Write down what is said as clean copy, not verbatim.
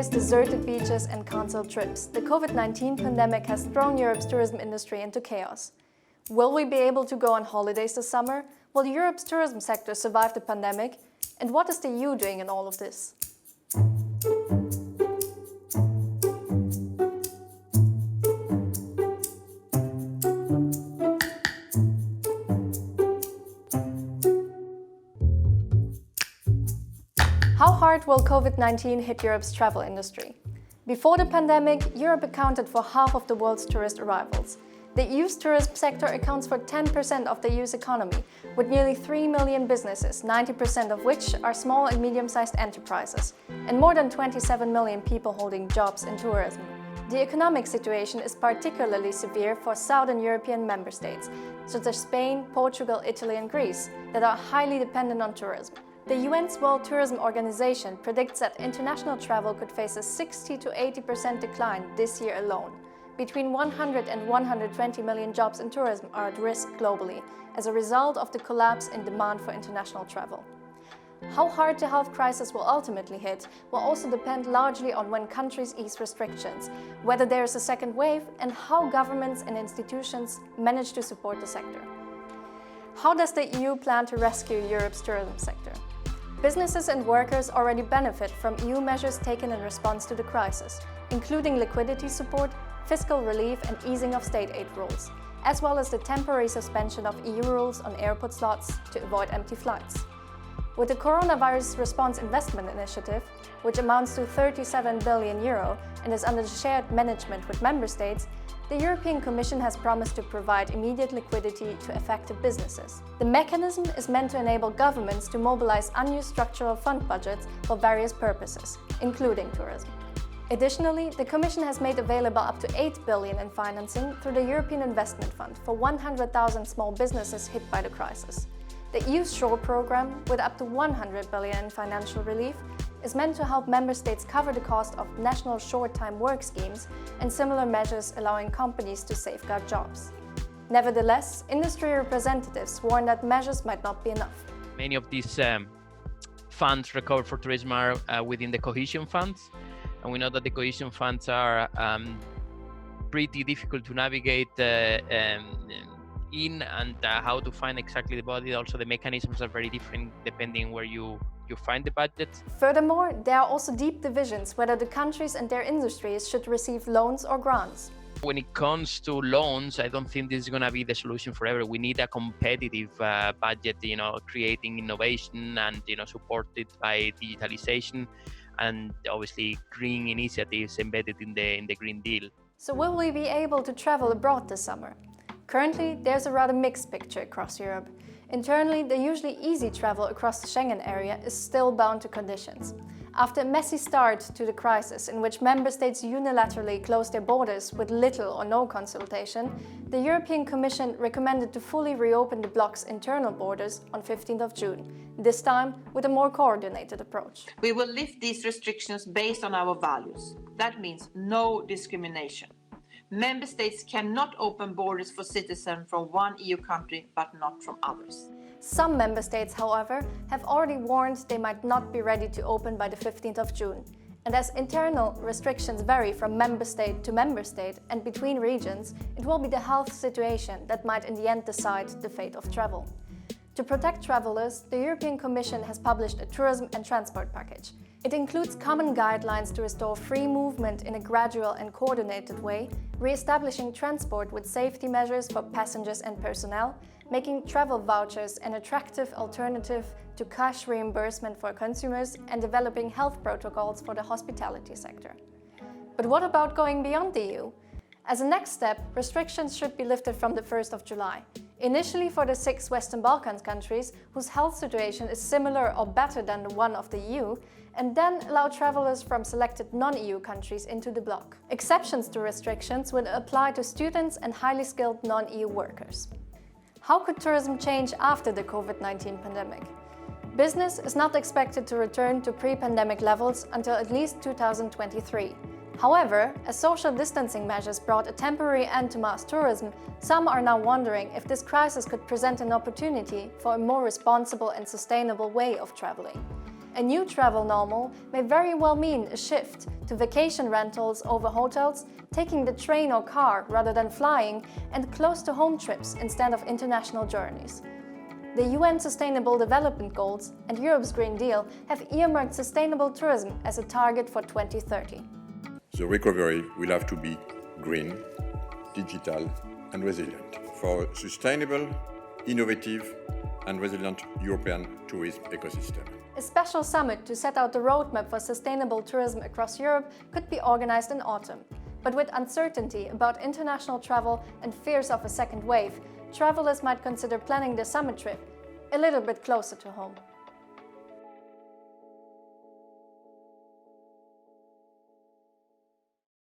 holidays, deserted beaches and cancelled trips, the COVID-19 pandemic has thrown Europe's tourism industry into chaos. Will we be able to go on holidays this summer? Will Europe's tourism sector survive the pandemic? And what is the EU doing in all of this? How hard will COVID-19 hit Europe's travel industry? Before the pandemic, Europe accounted for half of the world's tourist arrivals. The EU's tourism sector accounts for 10% of the EU's economy, with nearly 3 million businesses, 90% of which are small and medium-sized enterprises, and more than 27 million people holding jobs in tourism. The economic situation is particularly severe for southern European member states, such as Spain, Portugal, Italy and Greece, that are highly dependent on tourism. The UN's World Tourism Organization predicts that international travel could face a 60 to 80% decline this year alone. Between 100 and 120 million jobs in tourism are at risk globally as a result of the collapse in demand for international travel. How hard the health crisis will ultimately hit will also depend largely on when countries ease restrictions, whether there is a second wave, and how governments and institutions manage to support the sector. How does the EU plan to rescue Europe's tourism sector? Businesses and workers already benefit from EU measures taken in response to the crisis, including liquidity support, fiscal relief and easing of state aid rules, as well as the temporary suspension of EU rules on airport slots to avoid empty flights. With the Coronavirus Response Investment Initiative, which amounts to €37 billion and is under shared management with member states, the European Commission has promised to provide immediate liquidity to affected businesses. The mechanism is meant to enable governments to mobilize unused structural fund budgets for various purposes, including tourism. Additionally, the Commission has made available up to €8 billion in financing through the European Investment Fund for 100,000 small businesses hit by the crisis. The EU's SURE programme, with up to €100 billion in financial relief, is meant to help member states cover the cost of national short-time work schemes and similar measures allowing companies to safeguard jobs. Nevertheless, industry representatives warn that measures might not be enough. Many of these funds recovered for tourism are within the cohesion funds, and we know that the cohesion funds are pretty difficult to navigate in and how to find exactly the body. Also, the mechanisms are very different depending where you find the budget. Furthermore, there are also deep divisions whether the countries and their industries should receive loans or grants. When it comes to loans, I don't think this is going to be the solution forever. We need a competitive budget, creating innovation and, supported by digitalization and obviously green initiatives embedded in the Green Deal. So will we be able to travel abroad this summer? Currently, there's a rather mixed picture across Europe. Internally, the usually easy travel across the Schengen area is still bound to conditions. After a messy start to the crisis in which member states unilaterally closed their borders with little or no consultation, the European Commission recommended to fully reopen the bloc's internal borders on 15th of June, this time with a more coordinated approach. We will lift these restrictions based on our values. That means no discrimination. Member states cannot open borders for citizens from one EU country but not from others. Some member states, however, have already warned they might not be ready to open by the 15th of June. And as internal restrictions vary from member state to member state and between regions, it will be the health situation that might in the end decide the fate of travel. To protect travelers, the European Commission has published a tourism and transport package. It includes common guidelines to restore free movement in a gradual and coordinated way, re-establishing transport with safety measures for passengers and personnel, making travel vouchers an attractive alternative to cash reimbursement for consumers, and developing health protocols for the hospitality sector. But what about going beyond the EU? As a next step, restrictions should be lifted from the 1st of July. Initially for the 6 Western Balkans countries, whose health situation is similar or better than the one of the EU, and then allow travelers from selected non-EU countries into the bloc. Exceptions to restrictions would apply to students and highly skilled non-EU workers. How could tourism change after the COVID-19 pandemic? Business is not expected to return to pre-pandemic levels until at least 2023. However, as social distancing measures brought a temporary end to mass tourism, some are now wondering if this crisis could present an opportunity for a more responsible and sustainable way of traveling. A new travel normal may very well mean a shift to vacation rentals over hotels, taking the train or car rather than flying, and close-to-home trips instead of international journeys. The UN Sustainable Development Goals and Europe's Green Deal have earmarked sustainable tourism as a target for 2030. The recovery will have to be green, digital and resilient for a sustainable, innovative and resilient European tourism ecosystem. A special summit to set out the roadmap for sustainable tourism across Europe could be organized in autumn. But with uncertainty about international travel and fears of a second wave, travelers might consider planning their summer trip a little bit closer to home.